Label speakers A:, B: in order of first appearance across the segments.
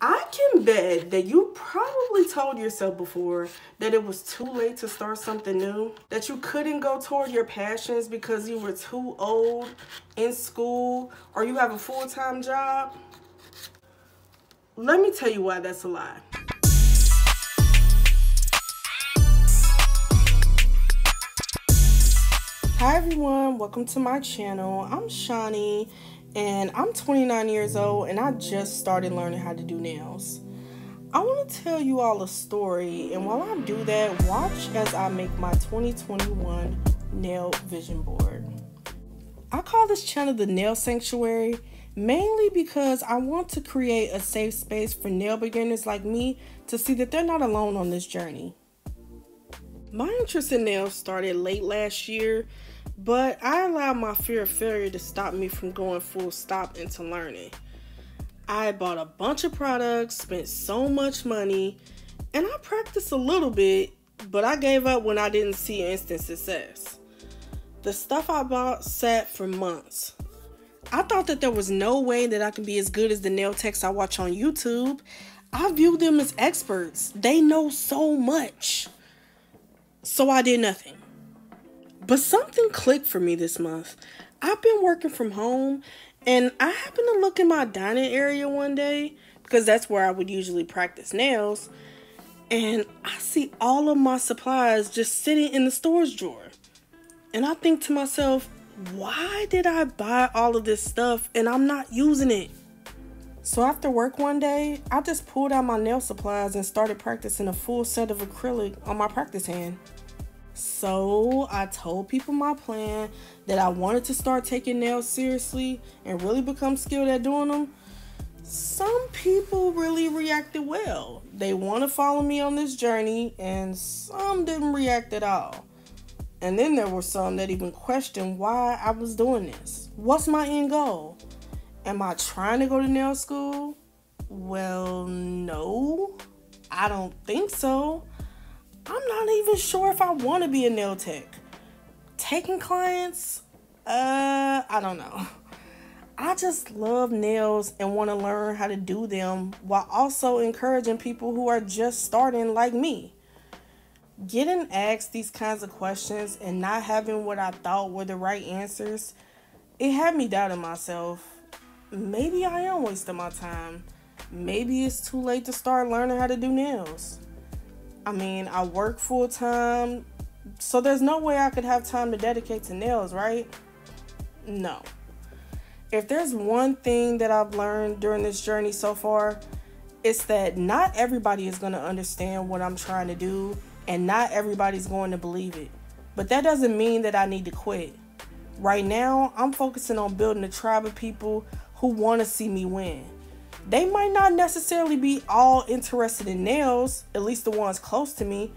A: I can bet that you probably told yourself before that it was too late to start something new, that you couldn't go toward your passions because you were too old in school or you have a full-time job. Let me tell you why that's a lie. Hi everyone, welcome to my channel. I'm Shawnee and I'm 29 years old and I just started learning how to do nails. I want to tell you all a story, and while I do that, watch as I make my 2021 nail vision board. I call this channel the Nail Sanctuary mainly because I want to create a safe space for nail beginners like me to see that they're not alone on this journey. My interest in nails started late last year, but I allowed my fear of failure to stop me from going full stop into learning. I bought a bunch of products, spent so much money, and I practiced a little bit, but I gave up when I didn't see instant success. The stuff I bought sat for months. I thought that there was no way that I could be as good as the nail techs I watch on YouTube. I view them as experts. They know so much. So I did nothing. But something clicked for me this month. I've been working from home and I happened to look in my dining area one day because that's where I would usually practice nails. And I see all of my supplies just sitting in the storage drawer. And I think to myself, why did I buy all of this stuff and I'm not using it? So after work one day, I just pulled out my nail supplies and started practicing a full set of acrylic on my practice hand. So I told people my plan, that I wanted to start taking nails seriously and really become skilled at doing them. Some people really reacted well. They want to follow me on this journey, and some didn't react at all. And then there were some that even questioned why I was doing this. What's my end goal? Am I trying to go to nail school? Well, no, I don't think so. I'm not even sure if I want to be a nail tech. Taking clients? I don't know. I just love nails and want to learn how to do them while also encouraging people who are just starting like me. Getting asked these kinds of questions and not having what I thought were the right answers, it had me doubting myself. Maybe I am wasting my time. Maybe it's too late to start learning how to do nails. I mean, I work full time, so there's no way I could have time to dedicate to nails, right? No. If there's one thing that I've learned during this journey so far, it's that not everybody is going to understand what I'm trying to do, and not everybody's going to believe it. But that doesn't mean that I need to quit. Right now, I'm focusing on building a tribe of people who want to see me win. They might not necessarily be all interested in nails, at least the ones close to me,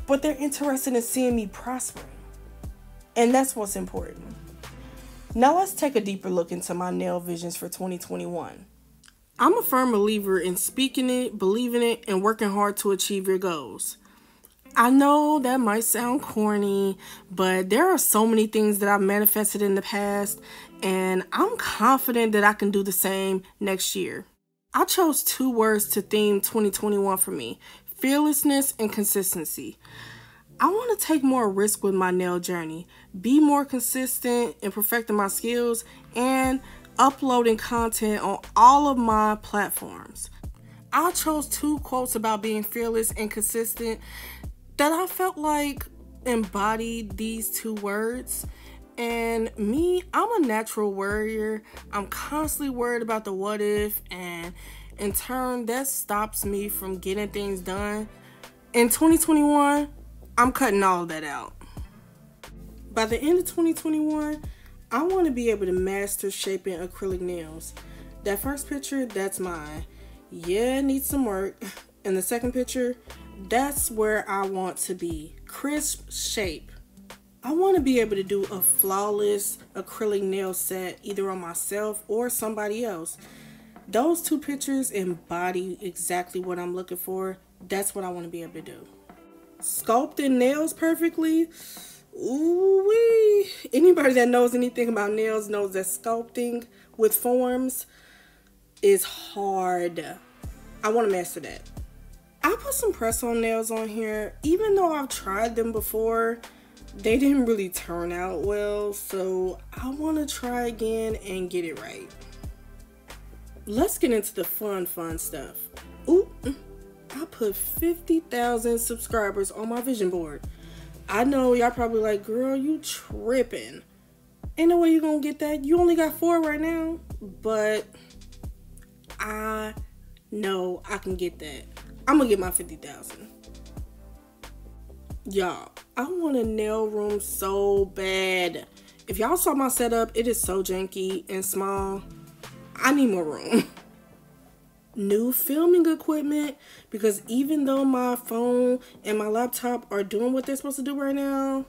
A: but they're interested in seeing me prospering. And that's what's important. Now let's take a deeper look into my nail visions for 2021. I'm a firm believer in speaking it, believing it, and working hard to achieve your goals. I know that might sound corny, but there are so many things that I've manifested in the past, and I'm confident that I can do the same next year. I chose 2 words to theme 2021 for me: fearlessness and consistency. I want to take more risk with my nail journey, be more consistent in perfecting my skills, and uploading content on all of my platforms. I chose 2 quotes about being fearless and consistent that I felt like embodied these 2 words. And me, I'm a natural worrier. I'm constantly worried about the what if, and in turn that stops me from getting things done. In 2021, I'm cutting all of that out. By the end of 2021, I want to be able to master shaping acrylic nails. That first picture, that's mine. Yeah, it needs some work. And the second picture, that's where I want to be. Crisp shape. I want to be able to do a flawless acrylic nail set either on myself or somebody else. Those 2 pictures embody exactly what I'm looking for. That's what I want to be able to do. Sculpting nails perfectly? Ooh-wee. Anybody that knows anything about nails knows that sculpting with forms is hard. I want to master that. I put some press-on nails on here. Even though I've tried them before, they didn't really turn out well, so I want to try again and get it right. Let's get into the fun stuff. Ooh, I put 50,000 subscribers on my vision board. I know y'all probably like, girl, you tripping. Ain't no way you gonna get that. You only got 4 right now, but I know I can get that. I'm gonna get my 50,000. Y'all, I want a nail room so bad. If y'all saw my setup, it is so janky and small. I need more room. New filming equipment, because even though my phone and my laptop are doing what they're supposed to do right now,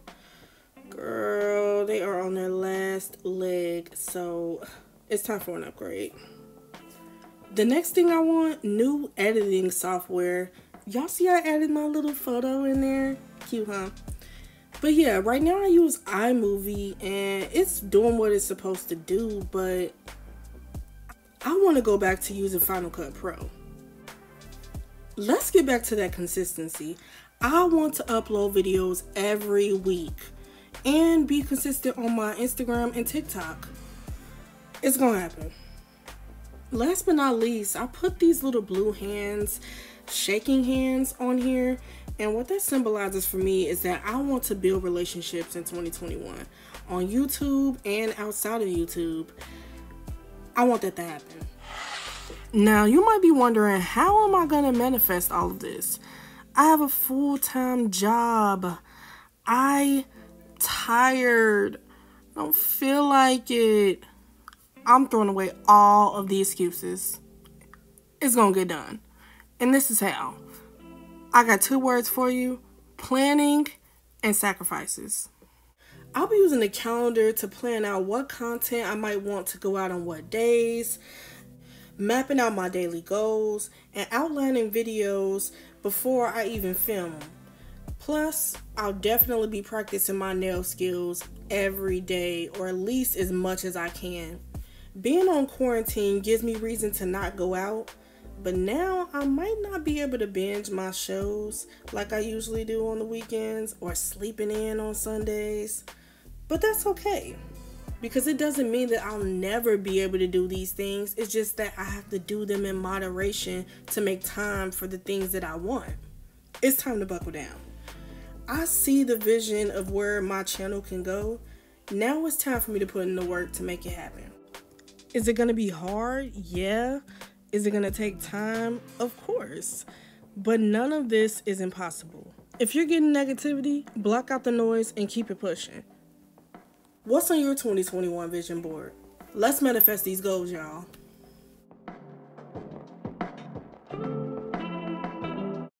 A: girl, they are on their last leg, so it's time for an upgrade. The next thing I want, new editing software. Y'all see I added my little photo in there? Cute, huh? But yeah, right now I use iMovie and it's doing what it's supposed to do, but I want to go back to using Final Cut Pro. Let's get back to that consistency. I want to upload videos every week and be consistent on my Instagram and TikTok. It's gonna happen. Last but not least, I put these little blue hands, shaking hands on here, and what that symbolizes for me is that I want to build relationships in 2021 on YouTube and outside of YouTube. I want that to happen. Now, you might be wondering, how am I going to manifest all of this? I have a full-time job. I'm tired. I don't feel like it. I'm throwing away all of the excuses. It's going to get done. And this is how. I got 2 words for you: planning and sacrifices. I'll be using the calendar to plan out what content I might want to go out on what days, mapping out my daily goals, and outlining videos before I even film. Plus, I'll definitely be practicing my nail skills every day, or at least as much as I can. Being on quarantine gives me reason to not go out, but now I might not be able to binge my shows like I usually do on the weekends or sleeping in on Sundays. But that's okay, because it doesn't mean that I'll never be able to do these things. It's just that I have to do them in moderation to make time for the things that I want. It's time to buckle down. I see the vision of where my channel can go. Now it's time for me to put in the work to make it happen. Is it going to be hard? Yeah. Is it going to take time? Of course. But none of this is impossible. If you're getting negativity, block out the noise and keep it pushing. What's on your 2021 vision board? Let's manifest these goals, y'all.